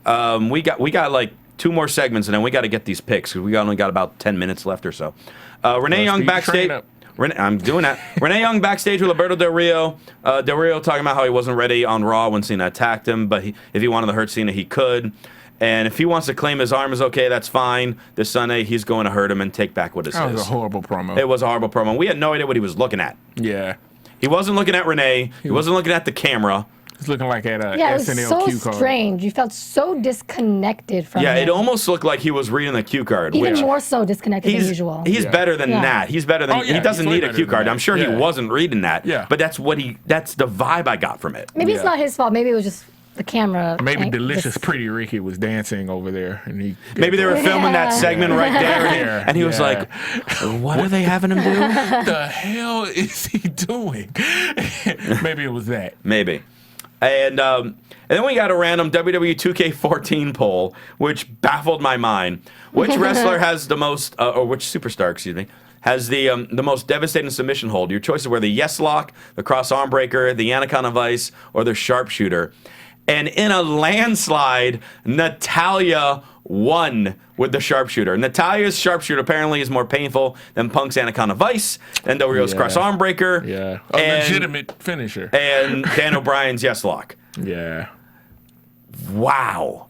We got like 2 more segments, and then we got to get these picks because we only got about 10 minutes left or so. Renee Young backstage. I'm doing that. Renee Young backstage with Alberto Del Rio. Del Rio talking about how he wasn't ready on Raw when Cena attacked him, but if he wanted to hurt Cena, he could. And if he wants to claim his arm is okay, that's fine. This Sunday, he's going to hurt him and take back what is his. That was a horrible promo. It was a horrible promo. We had no idea what he was looking at. Yeah. He wasn't looking at Renee. He wasn't looking at the camera. It's looking like at a Yeah, it SNL was cue so card. strange. You felt so disconnected from Yeah, him. it almost looked like he was reading the cue card. Even which more so disconnected than usual. He's better than Yeah. that. He's better than Oh, yeah, he doesn't he's way need a better cue than card. that. I'm sure he Yeah. wasn't reading that. Yeah. But that's the vibe I got from it. Maybe it's Yeah. not his fault. Maybe it was just the camera. Maybe like, Delicious just- Pretty Ricky was dancing over there, and he Maybe they were filming that segment right there, Yeah. and he was Yeah. like, "What are they having him do?" What the hell is he doing? Maybe it was that. Maybe. And then we got a random WWE 2K14 poll, which baffled my mind. Which wrestler has the most, or which superstar, excuse me, has the most devastating submission hold? Your choices were the yes lock, the cross arm breaker, the anaconda vice, or the sharpshooter. And in a landslide, Natalya won with the sharpshooter. Natalya's sharpshooter apparently is more painful than Punk's anaconda vice, and Del Rio's cross arm breaker. Yeah. A and, legitimate finisher. and Daniel Bryan's yes lock. Yeah. Wow.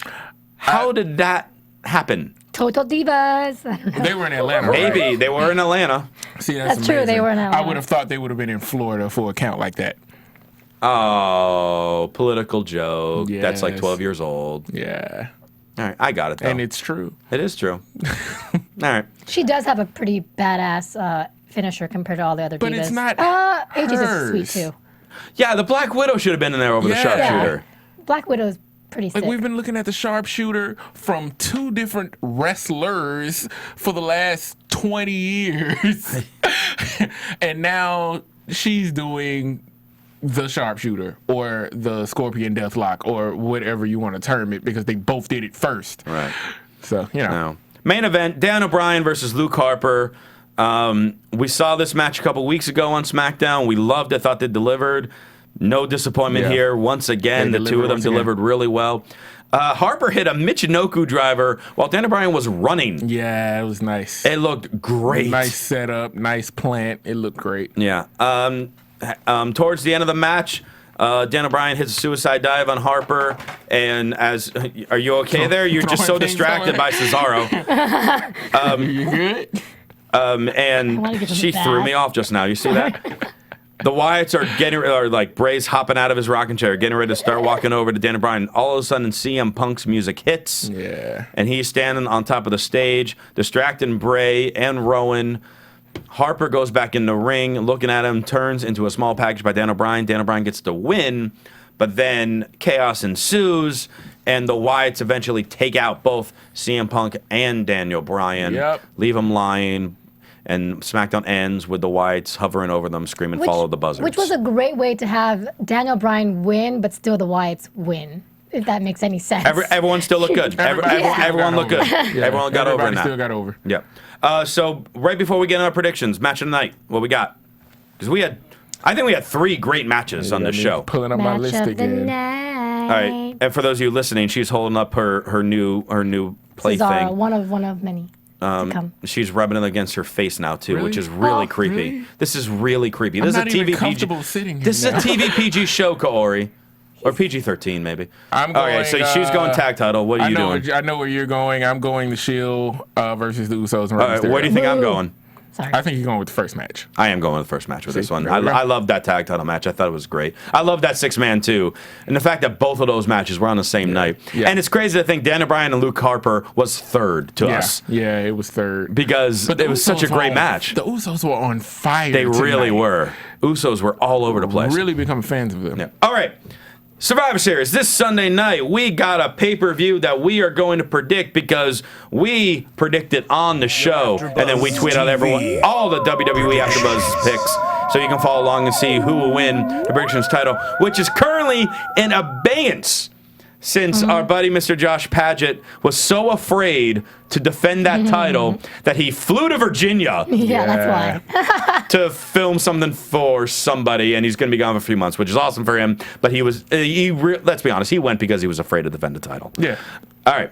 How did that happen? Total Divas. They were in Atlanta, right? Maybe they were in Atlanta. See, that's That's true, amazing. they were in I Atlanta. would have thought they would have been in Florida for a count like that. Oh, political joke. That's like Yes. 12 years old. Yeah. All right, I got it though. And it's true. It is true. All right. She does have a pretty badass finisher compared to all the other But divas. it's not AJ's is hers. sweet too. Yeah, the Black Widow should have been in there over the Yeah. sharpshooter. Black Widow's pretty sick. Like, we've been looking at the sharpshooter from 2 different wrestlers for the last 20 years. And now she's doing the sharpshooter or the scorpion deathlock or whatever you want to term it, because they both did it first. Right. So, you know. No. Main event, Daniel Bryan versus Luke Harper. We saw this match a couple weeks ago on SmackDown. We loved it, thought they delivered. No disappointment Yeah. here. Once again, They the two of them delivered once again. delivered really well. Harper hit a Michinoku driver while Daniel Bryan was running. Yeah, it was nice. It looked great. Nice setup, nice plant. It looked great. Yeah. Towards the end of the match, Daniel Bryan hits a suicide dive on Harper, and are you okay there? You're just so Throwing things distracted by Cesaro. You good? And wanna get to she the threw back. me off just now. You see that? The Wyatts are like Bray's hopping out of his rocking chair, getting ready to start walking over to Daniel Bryan. All of a sudden, CM Punk's music hits. Yeah. And he's standing on top of the stage, distracting Bray and Rowan. Harper goes back in the ring, looking at him, turns into a small package by Daniel Bryan. Daniel Bryan gets the win, but then chaos ensues, and the Wyatts eventually take out both CM Punk and Daniel Bryan, Yep. leave them lying, and SmackDown ends with the Wyatts hovering over them, screaming, "Follow the buzzards." Which was a great way to have Daniel Bryan win, but still the Wyatts win, if that makes any sense. Everyone still looked good. Everyone looked good. Yeah. Everyone got over in Everybody that. still got over. Yeah. So right before we get into our predictions, match of the night, what we got? Because I think we had 3 great matches on Yeah, this me show. Pulling up my Match list of the again. night. All right, and for those of you listening, she's holding up her new plaything. Cesaro, one of many to come. She's rubbing it against her face now too, Really? which is really Oh, creepy. really? This is really creepy. This not is a even TV PG. comfortable sitting here This is now. a TV PG show, Kaori, or PG-13 maybe. I'm Okay, going, so she's going tag title. What are you doing? I know where you're going. I'm going the Shield versus the Usos. And All right, where do you think I'm Woo. going? Sorry. I think you're going with the first match. I am going with the first match with this one. there we go. I love that tag title match. I thought it was great. I love that 6-man too. And the fact that both of those matches were on the same night. Yeah. And it's crazy to think Daniel Bryan and Luke Harper was third to us. Yeah, it was third. Because But the it was such a Usos were great on- match. The Usos were on fire. They really tonight. were. Usos were all over the place. Really becoming fans of them. Yeah. All right. Survivor Series, this Sunday night, we got a pay-per-view that we are going to predict because we predict it on the show, and then we tweet out all the WWE AfterBuzz picks, so you can follow along and see who will win the Predictions title, which is currently in abeyance since our buddy Mr. Josh Padgett was so afraid to defend that title that he flew to Virginia Yeah, that's why. to film something for somebody, and he's going to be gone for a few months, which is awesome for him. But let's be honest, he went because he was afraid to defend the title. Yeah. All right.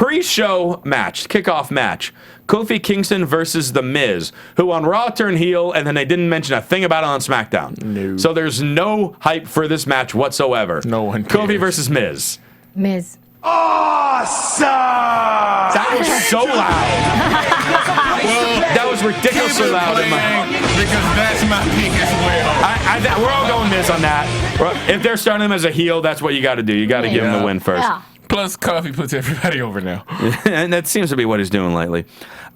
Pre-show match, kickoff match. Kofi Kingston versus The Miz, who on Raw turned heel, and then they didn't mention a thing about it on SmackDown. No. So there's no hype for this match whatsoever. No one Kofi cares. versus Miz. Miz. Awesome! That was so loud. That was ridiculously loud. Because that's my pick as well. We're all going Miz on that. If they're starting him as a heel, that's what you got to do. You got to give him the win first. Yeah. Plus, Coffee puts everybody over now. And that seems to be what he's doing lately.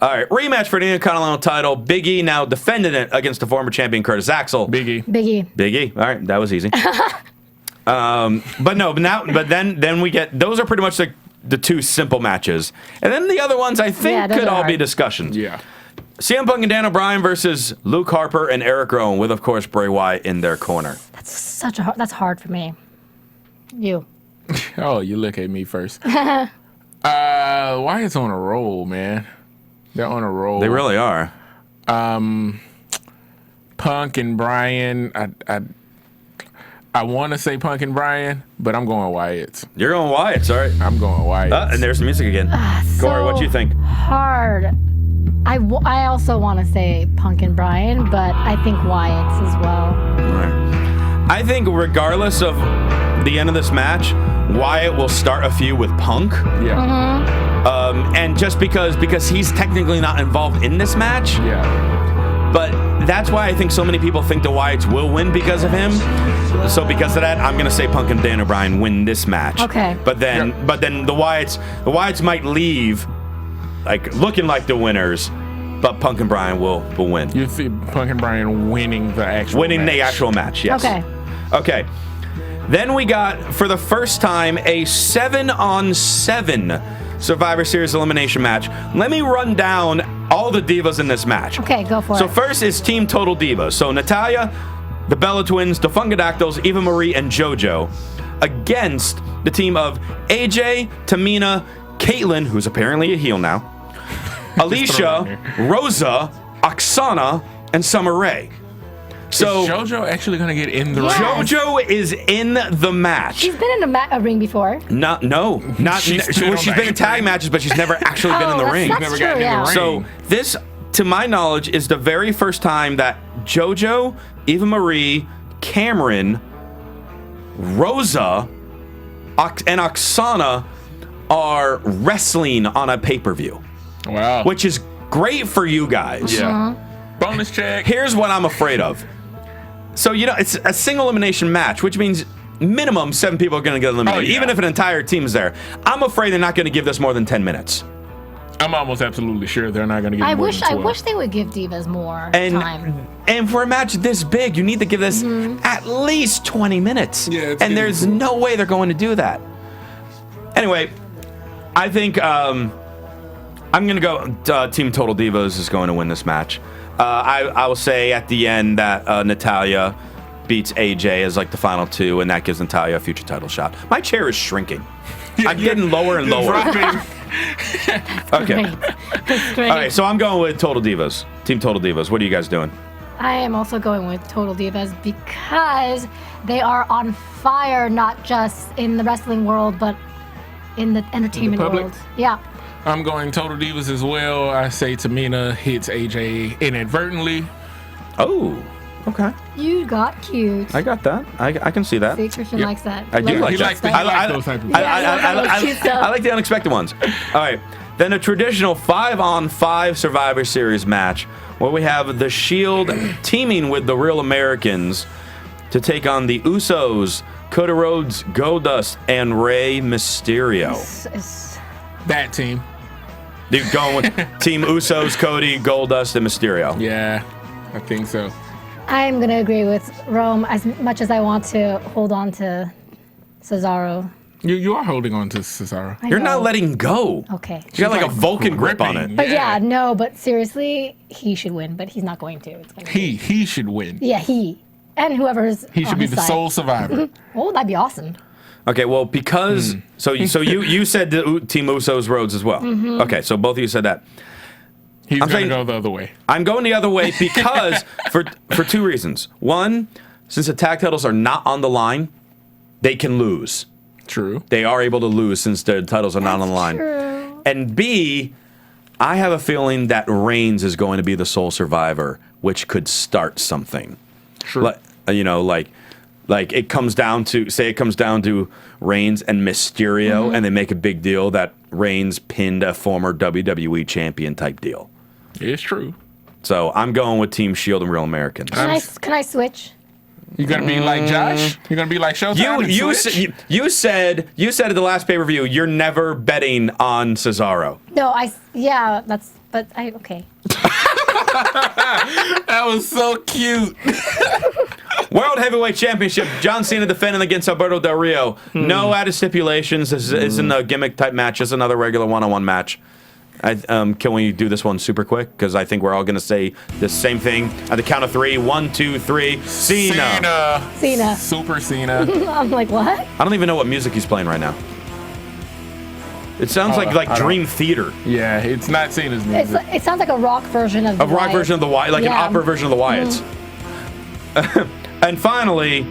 All right, rematch for the Intercontinental title. Big E now defending it against the former champion Curtis Axel. Biggie. Big E. All right, that was easy. But then we get, those are pretty much the two simple matches, and then the other ones I think those could are all be hard. discussions. Yeah. CM Punk and Daniel Bryan versus Luke Harper and Eric Rowan, with of course Bray Wyatt in their corner. That's hard for me. You. Oh, you look at me first. Wyatt's on a roll, man. They're on a roll. They really are. Punk and Bryan. I want to say Punk and Bryan, but I'm going Wyatt's. You're going Wyatt, all right. I'm going Wyatt's. And there's the music again. Corey, what do you think? Hard. I also want to say Punk and Bryan, but I think Wyatt's as well. All right. I think regardless of the end of this match, Wyatt will start a feud with Punk. Yeah. And just because he's technically not involved in this match. Yeah. But that's why I think so many people think the Wyatts will win because of him. So because of that, I'm going to say Punk and Daniel Bryan win this match. Okay. But then the Wyatts might leave like looking like the winners, but Punk and Bryan will win. You see Punk and Bryan winning the actual match, yes. Okay. Then we got, for the first time, a 7-on-7 Survivor Series elimination match. Let me run down all the divas in this match. Okay, go for it. So first is Team Total Divas. So Natalya, the Bella Twins, the Funkadactyls, Eva Marie, and JoJo against the team of AJ, Tamina, Caitlyn, who's apparently a heel now, Alicia, Rosa, Oksana, and Summer Rae. So is JoJo actually going to get in the ring? JoJo is in the match. She's been in a ring before. Not She's been in tag matches, but she's never actually been in the ring. That's Never true, gotten in the ring. So this, to my knowledge, is the very first time that JoJo, Eva Marie, Cameron, Rosa, and Oksana are wrestling on a pay-per-view, Wow. which is great for you guys. Yeah. Bonus check. Here's what I'm afraid of. So, it's a single elimination match, which means minimum 7 people are going to get eliminated, Oh, yeah. even if an entire team is there. I'm afraid they're not going to give this more than 10 minutes. I'm almost absolutely sure they're not going to get I more wish than 12. they would give divas more time. And for a match this big, you need to give this at least 20 minutes. Yeah, it's and there's getting- no way they're going to do that. Anyway, I think I'm going to go Team Total Divas is going to win this match. I will say at the end that Natalya beats AJ as like the final 2, and that gives Natalya a future title shot. My chair is shrinking. I'm getting lower and lower. Okay. That's great. All right, so I'm going with Total Divas. Team Total Divas. What are you guys doing? I am also going with Total Divas because they are on fire, not just in the wrestling world, but in the entertainment public? world. Yeah. I'm going Total Divas as well. I say Tamina hits AJ inadvertently. Oh, okay. You got cute. I got that. I can see that. See, Christian Yep. likes that. I do like He that. likes those type of I like the unexpected ones. All right. Then a traditional 5-on-5 Survivor Series match where we have the Shield teaming with the Real Americans to take on the Usos, Cody Rhodes, Goldust, and Rey Mysterio. That team. You're going with Team Usos, Cody, Goldust, and Mysterio. Yeah, I think so. I'm going to agree with Rome as much as I want to hold on to Cesaro. You are holding on to Cesaro. I You're know. not letting go. Okay. You got like a Vulcan grip on gripping. it. But yeah, no, but seriously, he should win, but he's not going to. It's gonna be, He should win. yeah, he. And whoever's He should on be his the side. sole survivor. Oh, that'd be awesome. Okay, well, because so you said the Team Usos Rhodes as well. Okay, so both of you said that. He's I'm going saying- to go the other way. I'm going the other way because for 2 reasons. One, since the tag titles are not on the line, they can lose. True. They are able to lose since the titles are not on the line. True. And B, I have a feeling that Reigns is going to be the sole survivor, which could start something. Sure. Like it comes down to Reigns and Mysterio, and they make a big deal that Reigns pinned a former WWE champion type deal. It's true. So I'm going with Team Shield and Real Americans. Can I switch? You gonna be like Josh? You gonna be like Showtime? You said at the last pay-per-view you're never betting on Cesaro. No, okay. That was so cute. World Heavyweight Championship, John Cena defending against Alberto Del Rio. No added stipulations. This isn't a gimmick type match. It's another regular one-on-one match. Can we do this one super quick? Because I think we're all going to say the same thing at the count of 3. 1, 2, 3. Cena. Super Cena. I'm like, what? I don't even know what music he's playing right now. It sounds like Dream Theater. Yeah, it's not Cena's music. It sounds like a rock version of A rock version of the Wyatt, like an opera version of the Wyatts. And finally,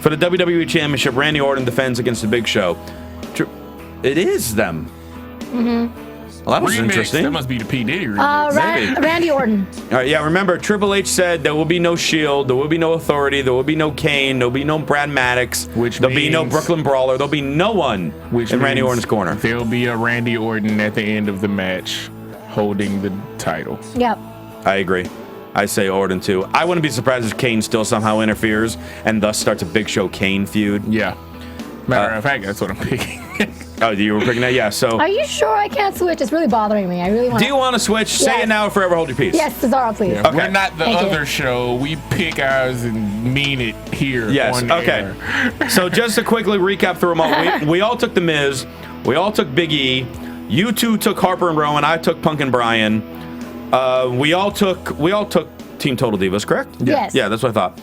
for the WWE Championship, Randy Orton defends against the Big Show. It is them. Well, that was interesting. That must be the P. Diddy remix. Randy Orton. All right, yeah, remember, Triple H said there will be no Shield, there will be no Authority, there will be no Kane, there will be no Brad Maddox, there'll be no Brooklyn Brawler, there'll be no one in Randy Orton's corner. There'll be a Randy Orton at the end of the match holding the title. Yep. I agree. I say Orton, too. I wouldn't be surprised if Kane still somehow interferes and thus starts a Big Show Kane feud. Yeah. Matter of fact, that's what I'm picking. Oh, you were picking that? Yeah, so... Are you sure I can't switch? It's really bothering me. I really want to... Do you want to switch? Yes. Say it now or forever hold your peace. Yes, Cesaro, please. Yeah, okay. We're not the other show. We pick ours and mean it here on air. So just to quickly recap through them all, we all took The Miz. We all took Big E. You two took Harper and Rowan. I took Punk and Bryan. We all took Team Total Divas, correct? Yes. Yeah, that's what I thought.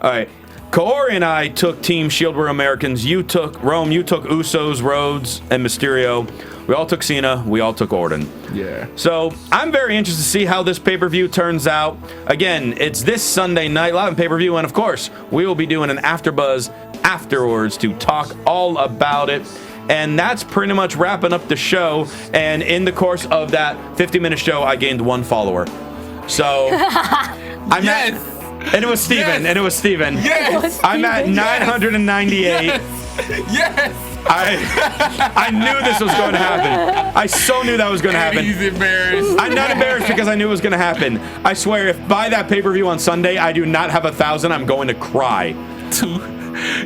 All right. Kaori and I took Team Shield We're Americans. You took Rome. You took Usos, Rhodes, and Mysterio. We all took Cena. We all took Orton. Yeah. So I'm very interested to see how this pay-per-view turns out. Again, it's this Sunday night, live on pay-per-view, and of course, we will be doing an AfterBuzz afterwards to talk all about it. And that's pretty much wrapping up the show. And in the course of that 50-minute show, I gained 1 follower. So I'm and it was Steven. Yes. I'm at 998. Yes. I knew this was going to happen. I so knew that was going to happen. He's embarrassed. I'm not embarrassed because I knew it was going to happen. I swear, if by that pay-per-view on Sunday I do not have 1,000, I'm going to cry. 2.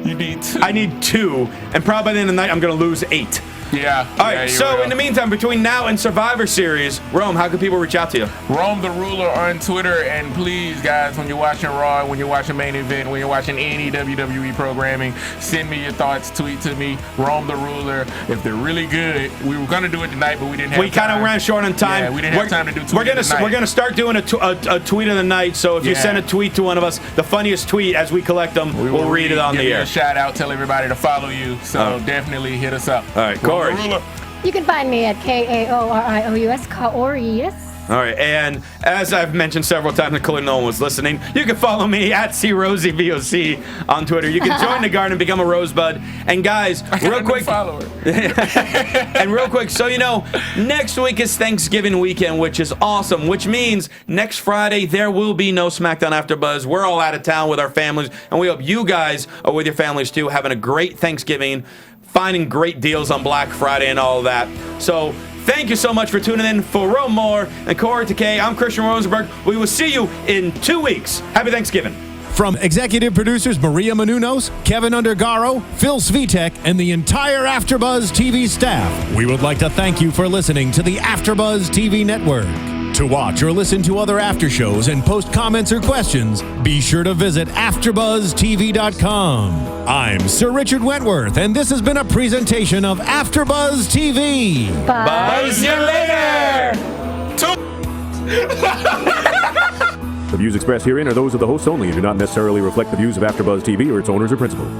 You need 2. I need 2, and probably by the end of the night I'm going to lose 8. Yeah. All right, so in the meantime, between now and Survivor Series, Rome, how can people reach out to you? Rome the Ruler on Twitter. And please, guys, when you're watching Raw, when you're watching Main Event, when you're watching any WWE programming, send me your thoughts, tweet to me, Rome the Ruler. If they're really good, we were going to do it tonight, but we didn't have time. We kind of ran short on time. Yeah, we didn't have time to do tweet of the night. We're going to start doing a tweet of the night, so if you send a tweet to one of us, the funniest tweet, as we collect them, we'll read it on the air. Give you a shout out, tell everybody to follow you, so definitely hit us up. All right, Corey. You can find me at Kaorious, Kaori, yes. All right, and as I've mentioned several times, and clearly no one was listening, you can follow me at CRosieVOC on Twitter. You can join the garden and become a Rosebud. And guys, real quick, and real quick, so you know, next week is Thanksgiving weekend, which is awesome, which means next Friday there will be no SmackDown AfterBuzz. We're all out of town with our families, and we hope you guys are with your families too, having a great Thanksgiving, finding great deals on Black Friday and all of that. So thank you so much for tuning in. For Rome Moore and Corey Takee, I'm Christian Rosenberg. We will see you in 2 weeks. Happy Thanksgiving. From executive producers Maria Menounos, Kevin Undergaro, Phil Svitek, and the entire AfterBuzz TV staff, we would like to thank you for listening to the AfterBuzz TV network. To watch or listen to other after shows and post comments or questions, be sure to visit AfterBuzzTV.com. I'm Sir Richard Wentworth, and this has been a presentation of AfterBuzz TV. Buzz you later! The views expressed herein are those of the hosts only and do not necessarily reflect the views of AfterBuzz TV or its owners or principals.